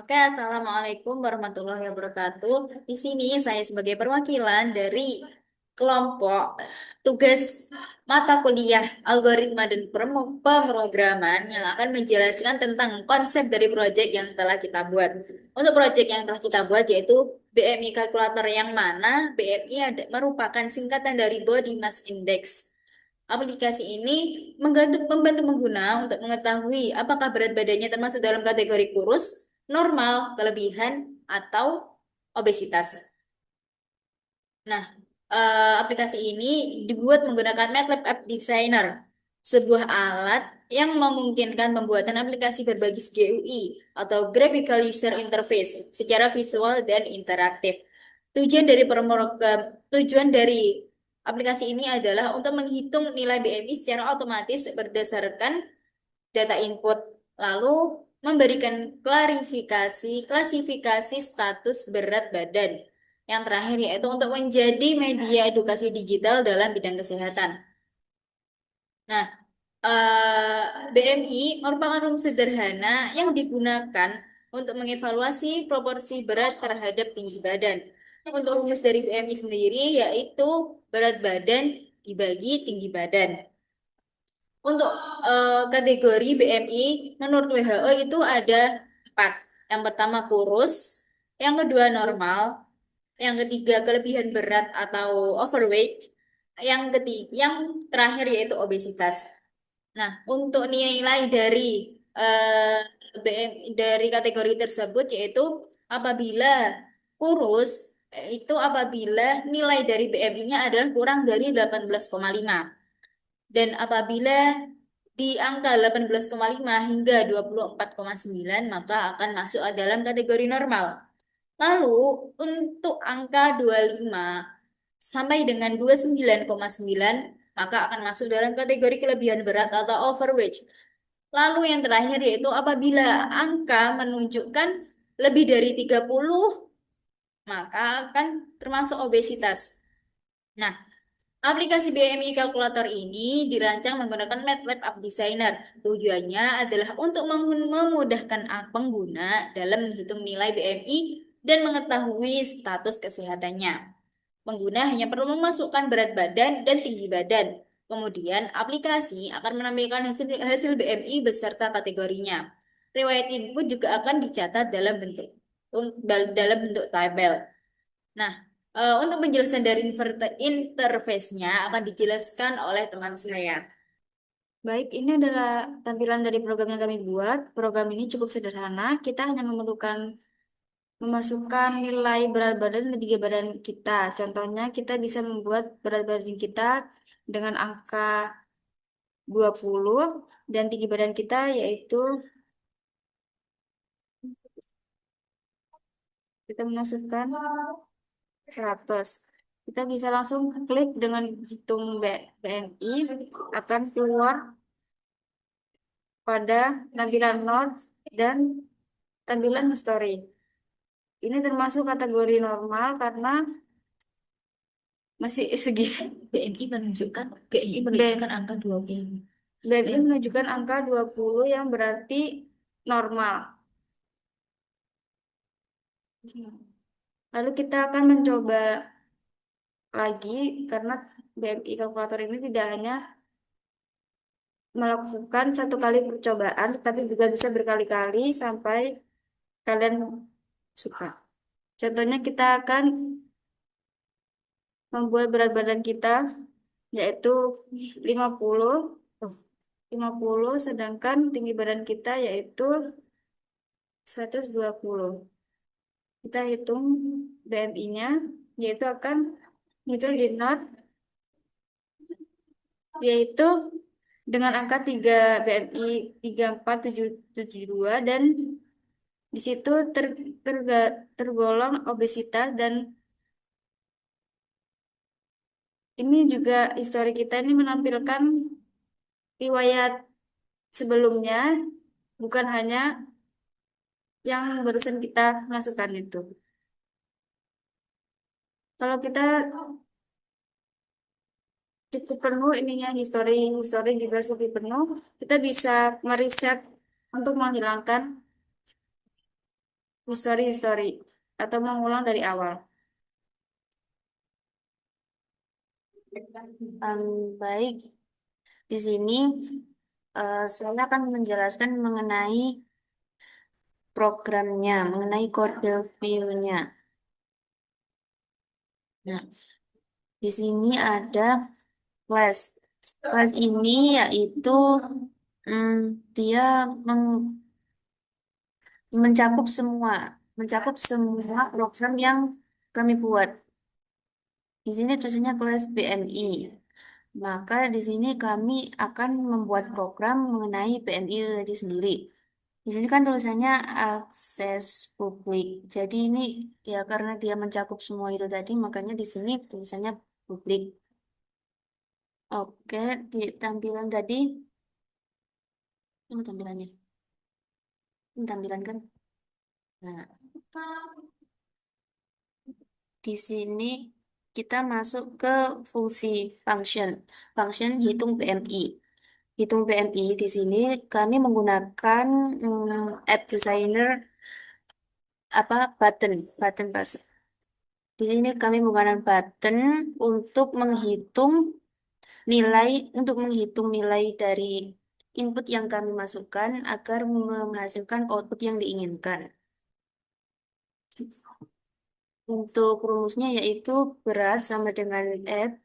Oke, Assalamualaikum warahmatullahi wabarakatuh. Di sini saya sebagai perwakilan dari kelompok tugas mata kuliah algoritma dan pemrograman yang akan menjelaskan tentang konsep dari proyek yang telah kita buat. Untuk proyek yang telah kita buat yaitu BMI kalkulator yang mana BMI merupakan singkatan dari Body Mass Index. Aplikasi ini membantu pengguna untuk mengetahui apakah berat badannya termasuk dalam kategori kurus, normal, kelebihan, atau obesitas. Nah, aplikasi ini dibuat menggunakan MATLAB App Designer, sebuah alat yang memungkinkan pembuatan aplikasi berbasis GUI atau Graphical User Interface secara visual dan interaktif. Tujuan dari aplikasi ini adalah untuk menghitung nilai BMI secara otomatis berdasarkan data input, lalu memberikan klasifikasi status berat badan. Yang terakhir yaitu untuk menjadi media edukasi digital dalam bidang kesehatan. Nah, BMI merupakan rumus sederhana yang digunakan untuk mengevaluasi proporsi berat terhadap tinggi badan. Untuk rumus dari BMI sendiri yaitu berat badan dibagi tinggi badan. Untuk kategori BMI menurut WHO itu ada empat. Yang pertama kurus, yang kedua normal, yang ketiga kelebihan berat atau overweight, yang terakhir yaitu obesitas. Nah, untuk nilai dari dari kategori tersebut yaitu apabila kurus itu apabila nilai dari BMI-nya adalah kurang dari 18,5 dan apabila di angka 18,5 hingga 24,9 maka akan masuk dalam kategori normal. Lalu untuk angka 25 sampai dengan 29,9 maka akan masuk dalam kategori kelebihan berat atau overweight. Lalu yang terakhir yaitu apabila angka menunjukkan lebih dari 30 maka akan termasuk obesitas. Nah, aplikasi BMI kalkulator ini dirancang menggunakan MATLAB App Designer. Tujuannya adalah untuk memudahkan pengguna dalam menghitung nilai BMI dan mengetahui status kesehatannya. Pengguna hanya perlu memasukkan berat badan dan tinggi badan. Kemudian, aplikasi akan menampilkan hasil BMI beserta kategorinya. Riwayat input juga akan dicatat dalam bentuk tabel. Nah, untuk penjelasan dari interface-nya akan dijelaskan oleh teman saya. Baik, ini adalah tampilan dari program yang kami buat. Program ini cukup sederhana. Kita hanya memerlukan memasukkan nilai berat badan dan tinggi badan kita. Contohnya, kita bisa membuat berat badan kita dengan angka 20 dan tinggi badan kita yaitu kita memasukkan 100. Kita bisa langsung klik dengan hitung BMI akan keluar pada tampilan notes dan tampilan history. Ini termasuk kategori normal karena masih segini. BMI menunjukkan angka 20. BMI menunjukkan angka 20 yang berarti normal. Lalu kita akan mencoba lagi karena BMI kalkulator ini tidak hanya melakukan satu kali percobaan, tapi juga bisa berkali-kali sampai kalian suka. Contohnya kita akan membuat berat badan kita yaitu 50, oh, 50 sedangkan tinggi badan kita yaitu 120. Kita hitung BMI-nya yaitu akan muncul di note yaitu dengan angka 3 BMI 3472 dan di situ tergolong obesitas dan ini juga histori kita ini menampilkan riwayat sebelumnya, bukan hanya yang barusan kita masukkan itu. Kalau kita cukup penuh ininya histori juga cukup penuh, kita bisa mereset untuk menghilangkan History. Atau mengulang dari awal. Baik, di sini saya akan menjelaskan mengenai programnya, mengenai kode view-nya. Nah, di sini ada class. Class ini yaitu dia meng- mencakup semua, mencakup semua program yang kami buat. Di sini tulisannya kelas BMI. Maka di sini kami akan membuat program mengenai BMI itu tadi sendiri. Di sini kan tulisannya akses publik. Jadi ini ya karena dia mencakup semua itu tadi, makanya di sini tulisannya publik. Oke, di tampilan tadi, ini tampilannya. Ini tampilan kan? Nah, di sini kita masuk ke fungsi function. Function hitung BMI. Hitung BMI di sini kami menggunakan app designer apa button pas. Di sini kami menggunakan button untuk menghitung nilai dari input yang kami masukkan agar menghasilkan output yang diinginkan. Untuk rumusnya yaitu berat sama dengan F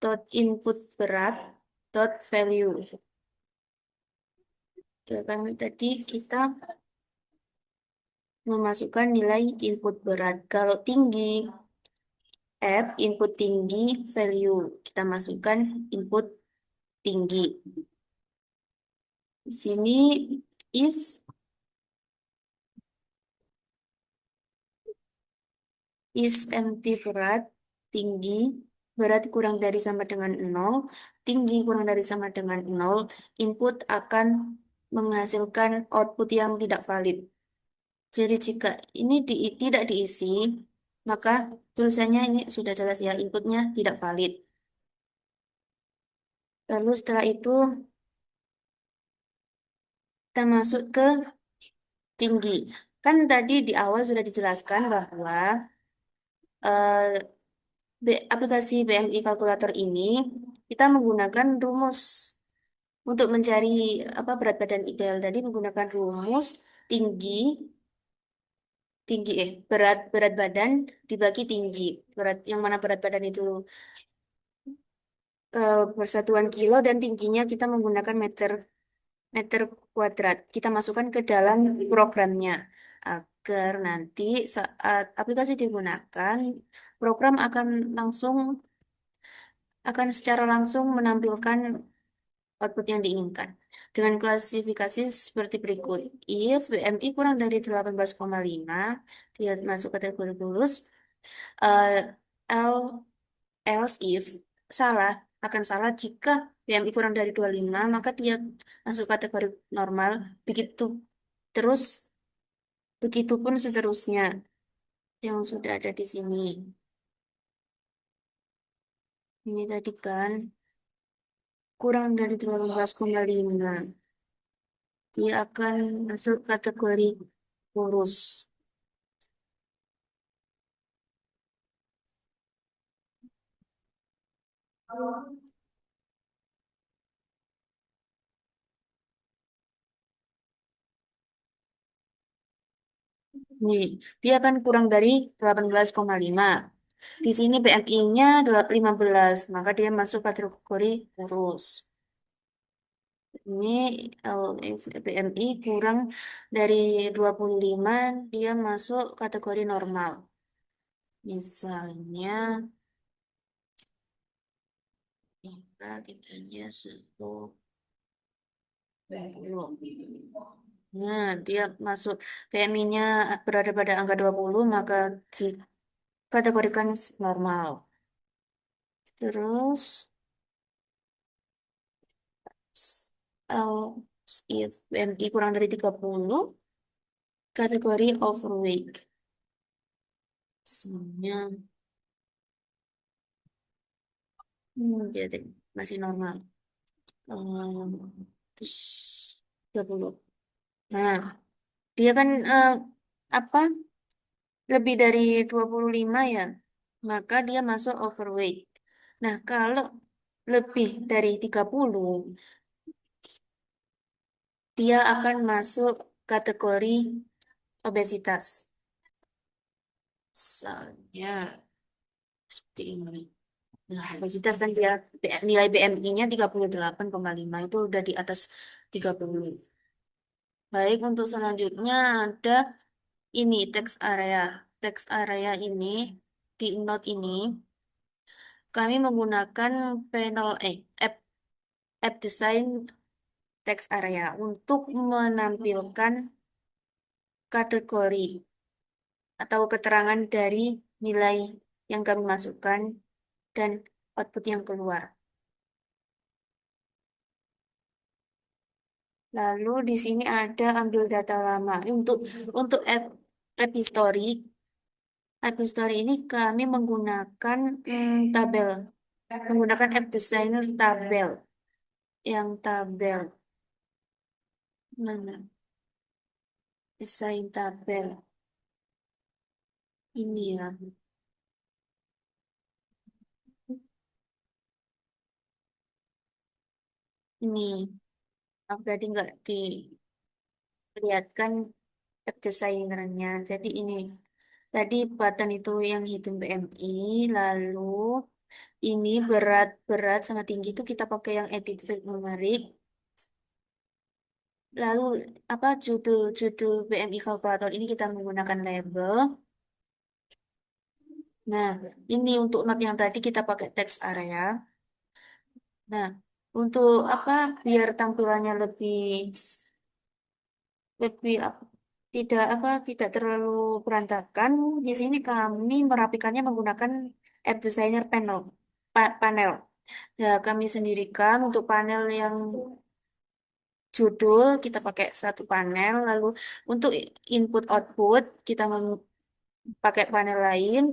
dot input berat dot value. Ya, kan tadi kita memasukkan nilai input berat. Kalau tinggi, F input tinggi, value. Kita masukkan input tinggi. Di sini if is empty berat, tinggi, berat kurang dari sama dengan nol, tinggi kurang dari sama dengan nol, input akan menghasilkan output yang tidak valid. Jadi jika ini tidak diisi, maka tulisannya ini sudah jelas ya, inputnya tidak valid. Lalu setelah itu kita masuk ke tinggi. Kan tadi di awal sudah dijelaskan bahwa eh, aplikasi BMI kalkulator ini kita menggunakan rumus untuk mencari apa berat badan ideal. Tadi menggunakan rumus tinggi berat berat badan dibagi tinggi. Berat yang mana berat badan itu persatuan kilo dan tingginya kita menggunakan meter meter kuadrat. Kita masukkan ke dalam programnya agar nanti saat aplikasi digunakan, program akan secara langsung menampilkan output yang diinginkan. Dengan klasifikasi seperti berikut. If BMI kurang dari 18,5, dia masuk kategori lulus. Eh, L, else if salah, akan salah jika BMI kurang dari 25, maka dia masuk kategori normal. Begitu terus, begitupun seterusnya yang sudah ada di sini. Ini tadi kan kurang dari 18,5. Dia akan masuk kategori kurus. Nih, dia akan kurang dari 18,5. Di sini BMI-nya 15, maka dia masuk kategori kurus. Ini BMI kurang dari 25, dia masuk kategori normal. Misalnya, kita tingginya 10. Nah, dia masuk PMI-nya berada pada angka 20, maka dikategorikan normal. Terus, if BMI kurang dari 30, kategori overweight. Misalnya, jadi masih normal. Terus 30. Nah, Dia kan apa lebih dari 25 ya, maka dia masuk overweight. Nah, kalau lebih dari 30 dia akan masuk kategori obesitas. Soalnya seperti ini. Nah, obesitas kan dia nilai BMI-nya 38,5 itu udah di atas 30. Baik, untuk selanjutnya ada ini text area. Text area ini di note ini kami menggunakan panel app design text area untuk menampilkan kategori atau keterangan dari nilai yang kami masukkan dan output yang keluar. Lalu di sini ada ambil data lama. Untuk app history, app history ini kami menggunakan tabel, menggunakan app designer tabel, yang tabel mana? Desain tabel ini ya. Ini berarti nggak dilihatkan app desainernya. Jadi ini tadi button itu yang hitung BMI, lalu ini berat sama tinggi itu kita pakai yang edit field numeric. Lalu apa judul BMI kalkulator ini kita menggunakan label. Nah, ini untuk note yang tadi kita pakai text area. Nah, untuk apa biar tampilannya lebih lebih tidak terlalu berantakan. Di sini kami merapikannya menggunakan App Designer panel. Ya, kami sendirikan untuk panel yang judul kita pakai satu panel, lalu untuk input output kita pakai panel lain.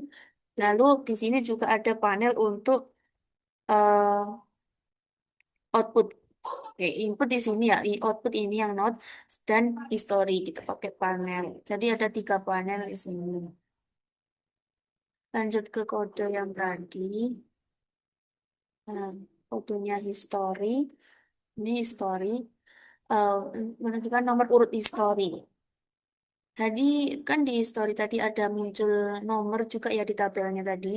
Lalu di sini juga ada panel untuk eh, output. Oke, input di sini ya, output ini yang not dan history kita pakai panel. Jadi ada 3 panel di sini. Lanjut ke kode yang tadi. Nah, kodenya history. Ini history. eh menunjukkan nomor urut history. Tadi kan di history tadi ada muncul nomor juga ya di tabelnya tadi.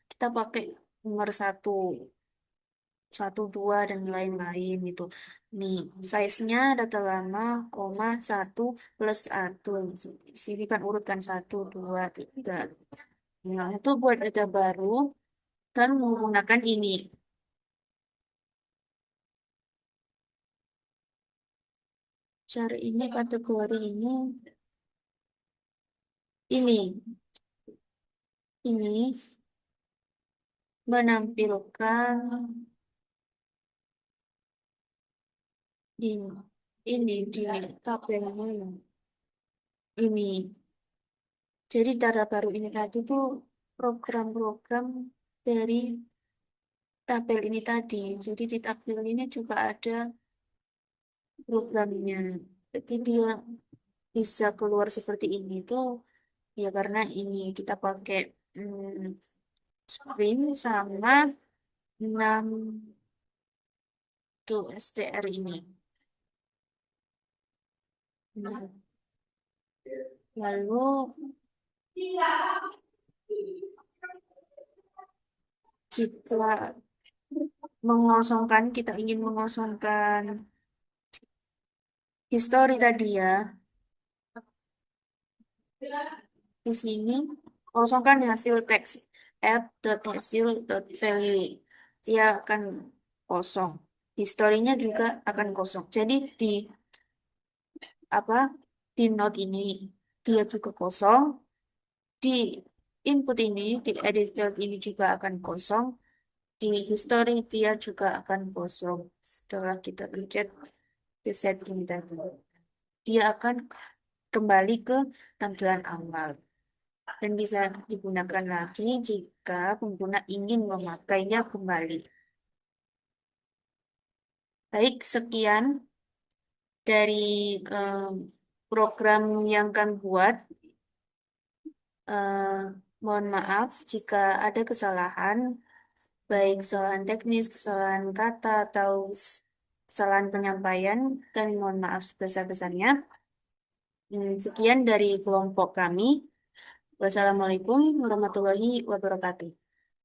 Kita pakai nomor satu, satu, dua dan lain-lain itu. Nih, size-nya data lama, koma, satu plus satu. Di sini kan urutkan satu, dua, tiga. Nah, itu buat data baru kan menggunakan ini. Cari ini kategori ini menampilkan di ini di tabelnya ini. Jadi data baru ini tadi tuh program-program dari tabel ini tadi. Jadi di tabel ini juga ada programnya. Jadi dia bisa keluar seperti ini tuh ya karena ini kita pakai Sprint sama 6 tuh STR ini. Nah, lalu jika kita ingin mengosongkan history tadi ya, di sini kosongkan hasil teks add.hasil.value. Dia akan kosong. Historinya juga akan kosong. Jadi di apa di note ini dia juga kosong. Di input ini, di edit field ini juga akan kosong. Di history dia juga akan kosong. Setelah kita pencet reset ini tadi. Dia akan kembali ke tampilan awal dan bisa digunakan lagi jika pengguna ingin memakainya kembali. Baik, sekian dari program yang kami buat. Eh, Mohon maaf jika ada kesalahan, baik kesalahan teknis, kesalahan kata, atau kesalahan penyampaian. Kami mohon maaf sebesar-besarnya. Sekian dari kelompok kami. Wassalamualaikum warahmatullahi wabarakatuh.